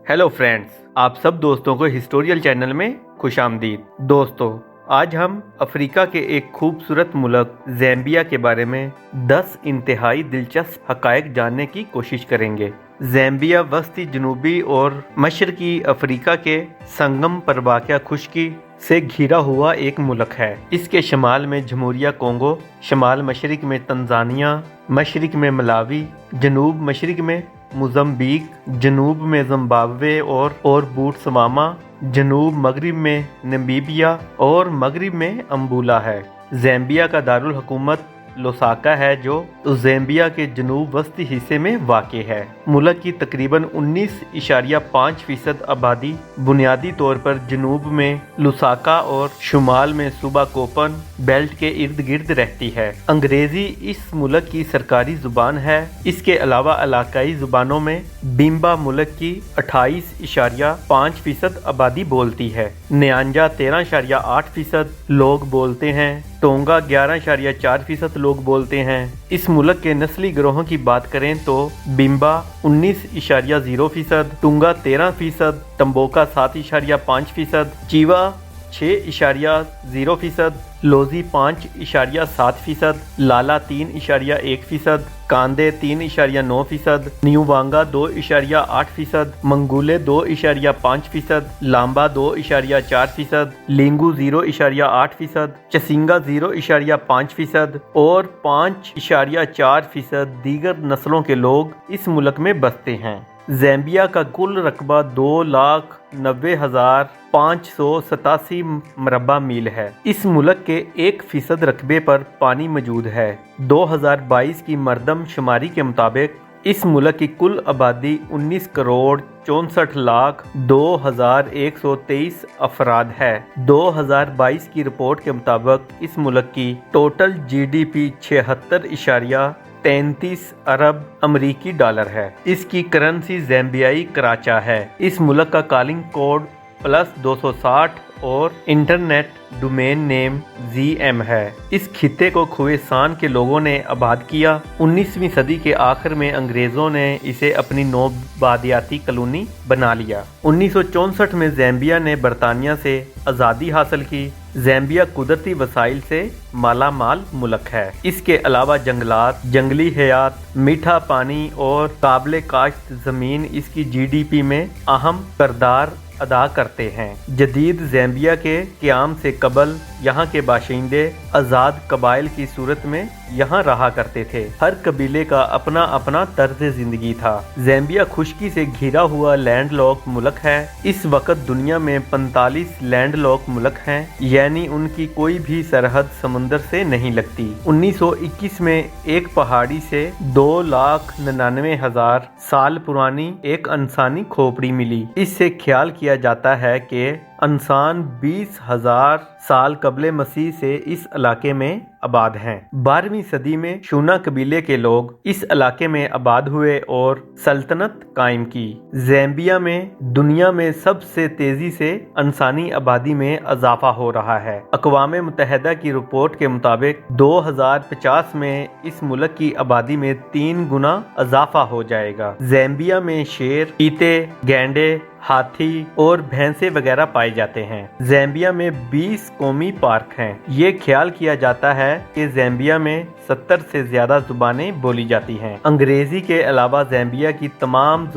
Hello friends, आप सब दोस्तों को हिस्टोरियल चैनल में खुश आमदीद। दोस्तों, आज हम अफ्रीका के एक खूबसूरत मुल्क ज़ैम्बिया के बारे में 10 इंतहाई दिलचस्प हक़ाइक़ जानने की कोशिश करेंगे। ज़ैम्बिया वस्ती जनूबी और मशरकी अफ्रीका के संगम पर वाक़या खुशकी से घिरा हुआ एक मुल्क है। इसके शमाल में जमहूरिया कोंगो, शमाल मशरिक में तंजानिया, मशरिक में मलावी, जनूब मशरिक में मोज़म्बिक, जनूब में ज़िम्बाब्वे और बोत्सवाना, जनूब मगरिब में नामीबिया और मगरिब में अंगोला है। ज़ैम्बिया का दारुल हुकूमत लुसाका है, जो ज़ैम्बिया के जनूब वस्ती हिस्से में वाक़ है। मुल्क की तकरीबन 19.5% आबादी बुनियादी तौर पर जनूब में लुसाका और शुमाल में सूबा कोपन बेल्ट के इर्द गिर्द रहती है। अंग्रेज़ी इस मुल्क की सरकारी ज़ुबान है। इसके अलावा इलाकाई ज़ुबानों में बिम्बा मुल्क की 28.5% आबादी बोलती है। न्यांजा 13.8% लोग बोलते हैं। टोंगा 11.4% लोग बोलते हैं। इस मुल्क के नस्ली गिरोहों की बात करें तो बिम्बा 19.0%, टुंगा 13%, टम्बोका 7.5%, चीवा 6.0%, लोजी 5.7%, लाला 3.1%, कांदे 3.9%, न्यूवांगा 2.8%, मंगूले 2.5%, लांबा 2.4%, लिंगू 0.8%, चसिंगा 0.5% और 5.4% दीगर नस्लों के लोग इस मुल्क में बसते हैं। ज़ैम्बिया का कुल रकबा 2,90,587 मरबा मील है। इस मुल्क के 1% रकबे पर पानी मौजूद है। 2022 की मरदमशुमारी के मुताबिक इस मुल्क की कुल आबादी 19,64,02,123 अफराद है। 2022 की रिपोर्ट के मुताबिक इस मुल्क की टोटल GDP 76.33 अरब अमरीकी डॉलर है। इसकी करेंसी ज़ैम्बियाई कराचा है। इस मुल्क का कॉलिंग कोड +260 और इंटरनेट डोमेन नेम ZM है। इस खित्ते को खुवेसान के लोगों ने आबाद किया। 19वीं सदी के आखिर में अंग्रेज़ों ने इसे अपनी नौबादियाती कॉलोनी बना लिया। 1964 में ज़ैम्बिया ने बरतानिया से आज़ादी हासिल की। ज़ैम्बिया कुदरती वसाइल से माला माल मुल्क है। इसके अलावा जंगलात, जंगली हयात, मीठा पानी और काबिल काश्त ज़मीन इसकी GDP में अहम किरदार अदा करते हैं। जदीद ज़ैम्बिया के क़याम से कबल यहाँ के बाशिंदे आज़ाद कबाइल की सूरत में यहाँ रहा करते थे। हर कबीले का अपना अपना तर्ज ज़िंदगी था। ज़ैम्बिया खुशकी से घिरा हुआ लैंडलॉक मुल्क है। इस वक्त दुनिया में 45 लैंडलॉक मुल्क हैं, यानी उनकी कोई भी सरहद समुंदर से नहीं लगती। 1921 में एक पहाड़ी से 2,99,000 साल पुरानी एक इंसानी खोपड़ी मिली। इससे ख्याल किया जाता है कि इंसान 20,000 साल कबले मसीह से इस इलाके में आबाद हैं। 12वीं सदी में शूना कबीले के लोग इस इलाके में आबाद हुए और सल्तनत कायम की। ज़ैम्बिया में दुनिया में सबसे तेजी से इंसानी आबादी में इजाफा हो रहा है। अक़वाम मुत्तहिदा की रिपोर्ट के मुताबिक 2050 में इस मुल्क की आबादी में 3 गुना इजाफा हो जाएगा। ज़ैम्बिया में शेर, चीते, गैंडे, हाथी और भैंसे वगैरह पाए जाते हैं। ज़ैम्बिया में 20 कौमी पार्क हैं। ये ख्याल किया जाता है कि ज़ैम्बिया में 70 से ज़्यादा ज़ुबानें बोली जाती हैं। अंग्रेज़ी के अलावा ज़ैम्बिया की तमाम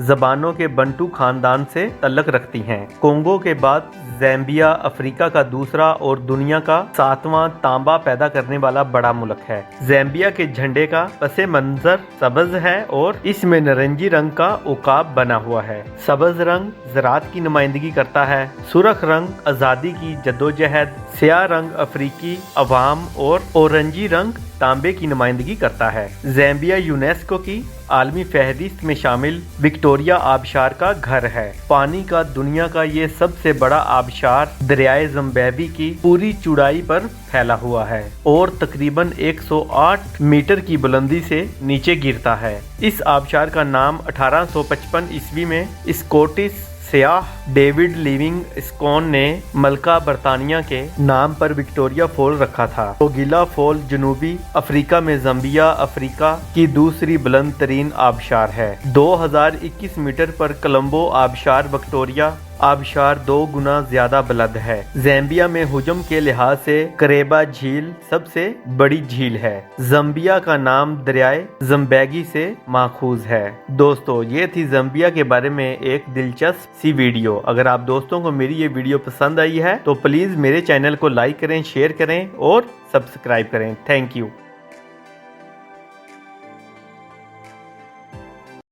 ज़बानों के बंटू खानदान से तल्लुक़ रखती हैं। कोंगो के बाद ज़ैम्बिया अफ्रीका का दूसरा और दुनिया का 7वां तांबा पैदा करने वाला बड़ा मुल्क है। ज़ैम्बिया के झंडे का पसे मंजर सब्ज़ है और इसमें नारंगी रंग का उकाब बना हुआ है। सब्ज़ रंग ज़राअत की नुमाइंदगी करता है। सुर्ख रंग आज़ादी की जद्दोजहद, स्याह रंग अफ्रीकी अवाम और औरंजी रंग तांबे की नुमाइंदगी करता है। ज़ैम्बिया यूनेस्को की आलमी फहरिस्त में शामिल विक्टोरिया आबशार का घर है। पानी का दुनिया का ये सबसे बड़ा आबशार दरियाए ज़िम्बाब्वे की पूरी चौड़ाई पर फैला हुआ है और तकरीबन 108 मीटर की बुलंदी से नीचे गिरता है। इस आबशार का नाम 1855 ईस्वी में स्कॉटिश सयाह डेविड लिविंगस्टोन ने मलका बरतानिया के नाम पर विक्टोरिया फॉल रखा था। ओगिला फॉल जनूबी अफ्रीका में ज़ाम्बिया अफ्रीका की दूसरी बुलंद तरीन आबशार है। 2021 मीटर पर कोलंबो आबशार विक्टोरिया आबशार 2 गुना ज्यादा बुलंद है। ज़ाम्बिया में हुजम के लिहाज से करेबा झील सबसे बड़ी झील है। ज़ाम्बिया का नाम दरियाए ज़म्बेगी से माखूज है। दोस्तों, ये थी ज़ाम्बिया के बारे में एक दिलचस्प सी वीडियो। अगर आप दोस्तों को मेरी ये वीडियो पसंद आई है तो प्लीज मेरे चैनल को लाइक करें, शेयर करें और सब्सक्राइब करें। Thank you.